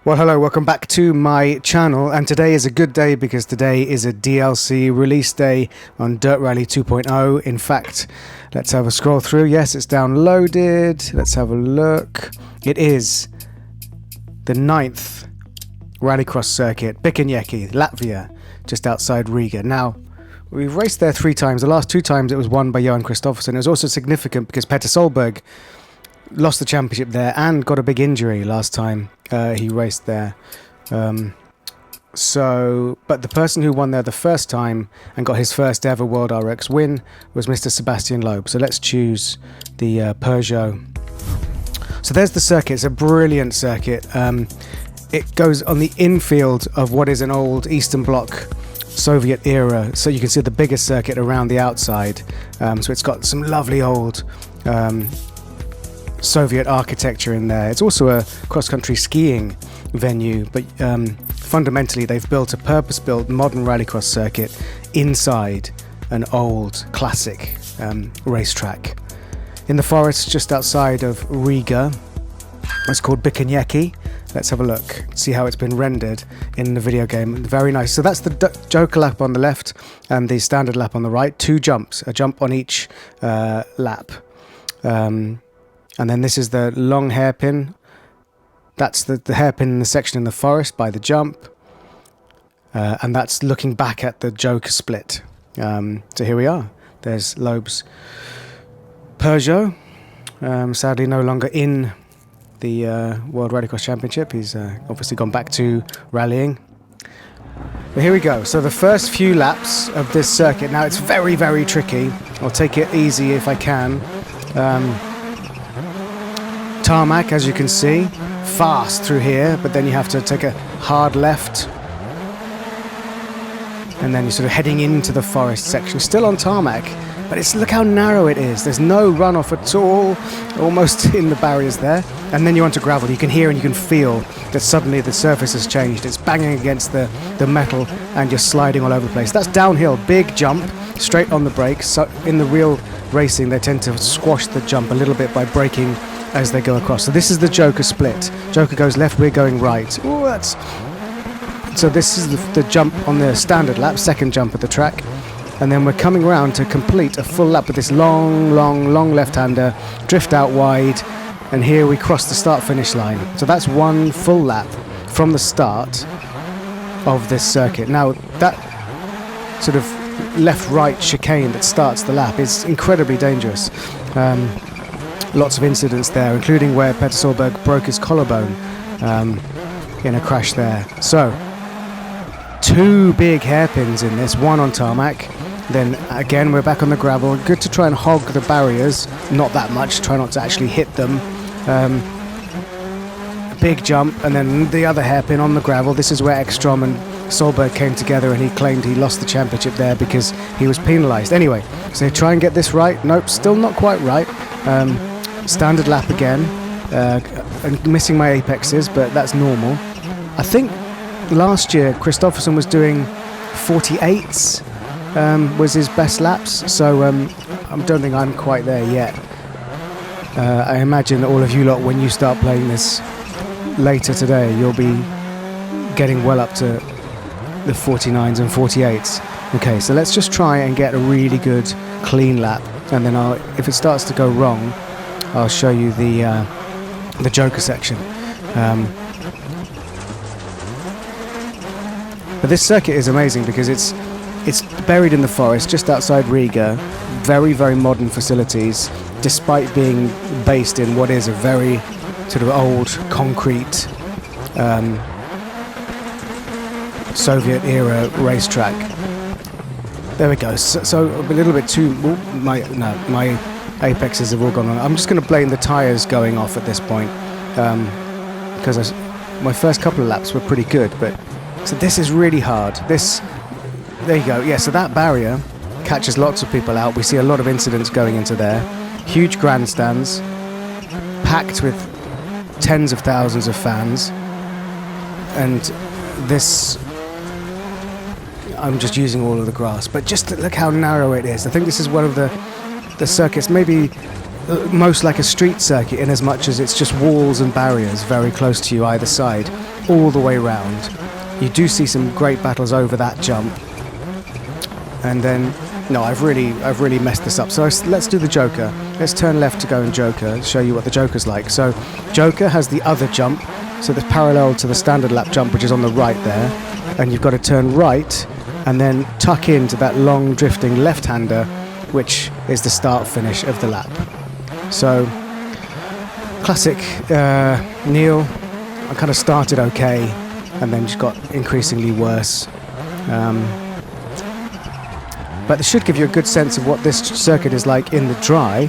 Well, hello, welcome back to my channel, and today is a good day because today is a DLC release day on Dirt Rally 2.0. In fact, let's have a scroll through. Yes, it's downloaded. Let's have a look. It is the 9th Rallycross circuit, Bikernieki, Latvia, just outside Riga. Now, we've raced there 3 times. The last 2 times it was won by Johan Kristoffersen. It was also significant because Petter Solberg lost the championship there and got a big injury last time he raced there. But the person who won there the first time and got his first ever World RX win was Mr. Sebastian Loeb. So let's choose the Peugeot. So there's the circuit. It's a brilliant circuit. It goes on the infield of what is an old Eastern Bloc Soviet era. So you can see the biggest circuit around the outside. So it's got some lovely old Soviet architecture in there. It's also a cross-country skiing venue, but fundamentally they've built a purpose-built modern rallycross circuit inside an old classic racetrack. In the forest just outside of Riga, it's called Bikernieki. Let's have a look, see how it's been rendered in the video game. Very nice. So that's the Joker lap on the left and the standard lap on the right. 2 jumps, a jump on each lap. And then this is the long hairpin. That's the hairpin in the section in the forest by the jump. And that's looking back at the Joker split. So here we are. There's Loeb's Peugeot. Sadly no longer in the World Rallycross Championship. He's obviously gone back to rallying. But here we go. So the first few laps of this circuit. Now it's very, very tricky. I'll take it easy if I can. Tarmac, as you can see, fast through here, but then you have to take a hard left, and then you're sort of heading into the forest section, still on tarmac, but look how narrow it is. There's no runoff at all, almost in the barriers there, and then you're onto gravel. You can hear and you can feel that suddenly the surface has changed. It's banging against the metal, and you're sliding all over the place. That's downhill, big jump, straight on the brakes. So in the real racing, they tend to squash the jump a little bit by braking as they go across. So this is the Joker split. Joker goes left, we're going right. So this is the jump on the standard lap, second jump at the track. And then we're coming around to complete a full lap with this long left-hander, drift out wide, and here we cross the start-finish line. So that's 1 full lap from the start of this circuit. Now that sort of left-right chicane that starts the lap is incredibly dangerous. Lots of incidents there, including where Petter Solberg broke his collarbone in a crash there. So, 2 big hairpins in this, 1 on tarmac. Then again, we're back on the gravel. Good to try and hog the barriers, not that much, try not to actually hit them. Big jump, and then the other hairpin on the gravel. This is where Ekstrom and Solberg came together, and he claimed he lost the championship there because he was penalised. Anyway, so try and get this right. Nope, still not quite right. Standard lap again, and missing my apexes, but that's normal. I think last year Kristoffersen was doing 48s, was his best laps, so I don't think I'm quite there yet. I imagine that all of you lot, when you start playing this later today, you'll be getting well up to the 49s and 48s. Okay, so let's just try and get a really good clean lap, and then if it starts to go wrong, I'll show you the Joker section. But this circuit is amazing because it's buried in the forest just outside Riga. Very, very modern facilities, despite being based in what is a very sort of old concrete Soviet era racetrack. There we go. So a little bit too. My apexes have all gone on. I'm just going to blame the tyres going off at this point, because my first couple of laps were pretty good, but so this is really hard. There you go. Yeah, so that barrier catches lots of people out. We see a lot of incidents going into there. Huge grandstands, packed with tens of thousands of fans, and this, I'm just using all of the grass, but just look how narrow it is. I think this is one of the circuits, maybe most like a street circuit in as much as it's just walls and barriers very close to you either side. all the way round. You do see some great battles over that jump. And then, no, I've really messed this up. So let's do the Joker. Let's turn left to go in Joker, show you what the Joker's like. So Joker has the other jump, so that's parallel to the standard lap jump, which is on the right there. And you've got to turn right and then tuck into that long drifting left-hander, which is the start-finish of the lap. So, classic Neil. I kind of started okay, and then just got increasingly worse. But it should give you a good sense of what this circuit is like in the dry.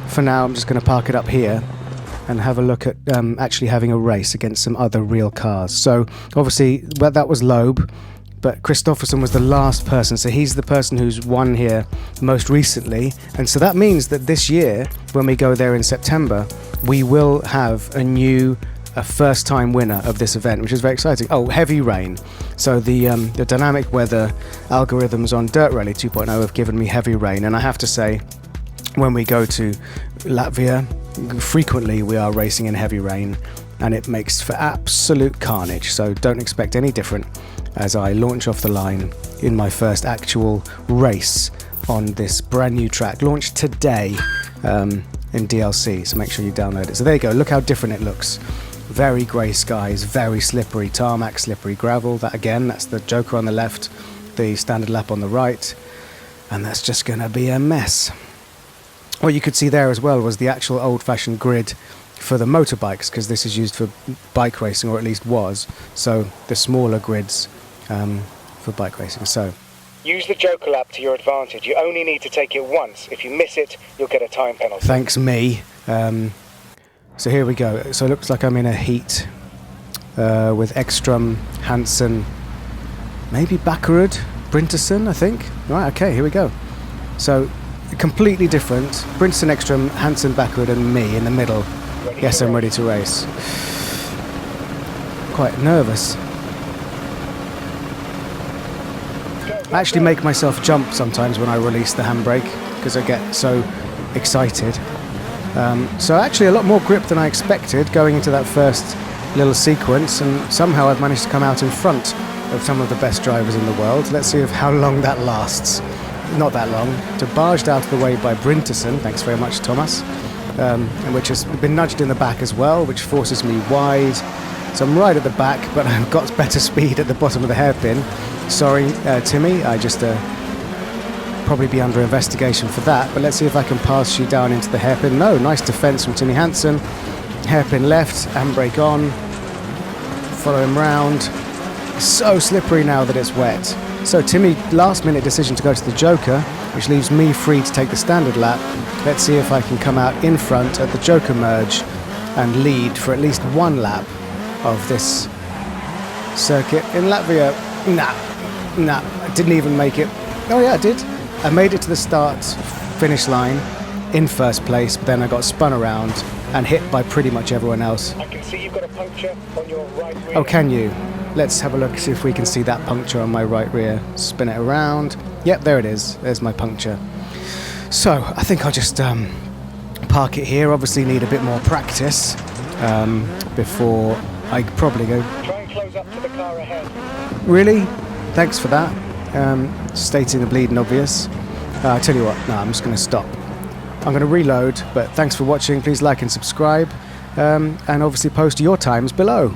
For now, I'm just going to park it up here and have a look at actually having a race against some other real cars. So, obviously, well, that was Loeb, but Kristoffersson was the last person, so he's the person who's won here most recently. And so that means that this year, when we go there in September, we will have a first-time winner of this event, which is very exciting. Oh, heavy rain. So the dynamic weather algorithms on Dirt Rally 2.0 have given me heavy rain, and I have to say, when we go to Latvia, frequently we are racing in heavy rain, and it makes for absolute carnage. So don't expect any different as I launch off the line in my first actual race on this brand new track, launched today in DLC. So make sure you download it. So there you go. Look how different it looks. Very grey skies, very slippery tarmac, slippery gravel. That again, that's the Joker on the left, the standard lap on the right, and that's just going to be a mess. What you could see there as well was the actual old-fashioned grid for the motorbikes, because this is used for bike racing, or at least was. So the smaller grids for bike racing. So use the Joker lap to your advantage. You only need to take it once. If you miss it, you'll get a time penalty. Thanks me. So here we go. So it looks like I'm in a heat with Ekstrom, Hansen, maybe Bakkerud, Brinterson, I think. Right, okay, here we go. So completely different. Brinterson, Ekstrom, Hansen, Bakkerud, and me in the middle. Yes, I'm ready to race. Quite nervous. I actually make myself jump sometimes when I release the handbrake because I get so excited. So actually a lot more grip than I expected going into that first little sequence, and somehow I've managed to come out in front of some of the best drivers in the world. Let's see how long that lasts. Not that long. So barged out of the way by Brinterson, thanks very much Thomas, and which has been nudged in the back as well, which forces me wide. So I'm right at the back, but I've got better speed at the bottom of the hairpin. Sorry, Timmy, I just probably be under investigation for that, but let's see if I can pass you down into the hairpin. No, nice defense from Timmy Hansen. Hairpin left, handbrake on, follow him round. So slippery now that it's wet. So Timmy, last minute decision to go to the Joker, which leaves me free to take the standard lap. Let's see if I can come out in front at the Joker merge and lead for at least one lap of this circuit in Latvia. Nah, I didn't even make it. Oh yeah, I did. I made it to the start-finish line in first place, but then I got spun around and hit by pretty much everyone else. I can see you've got a puncture on your right rear. Oh, can you? Let's have a look, see if we can see that puncture on my right rear. Spin it around. Yep, there it is. There's my puncture. So, I think I'll just park it here. Obviously need a bit more practice before I probably go. Try and close up to the car ahead. Really? Thanks for that. Stating the bleeding obvious. I tell you what, no, I'm just going to stop. I'm going to reload, but thanks for watching. Please like and subscribe, and obviously post your times below.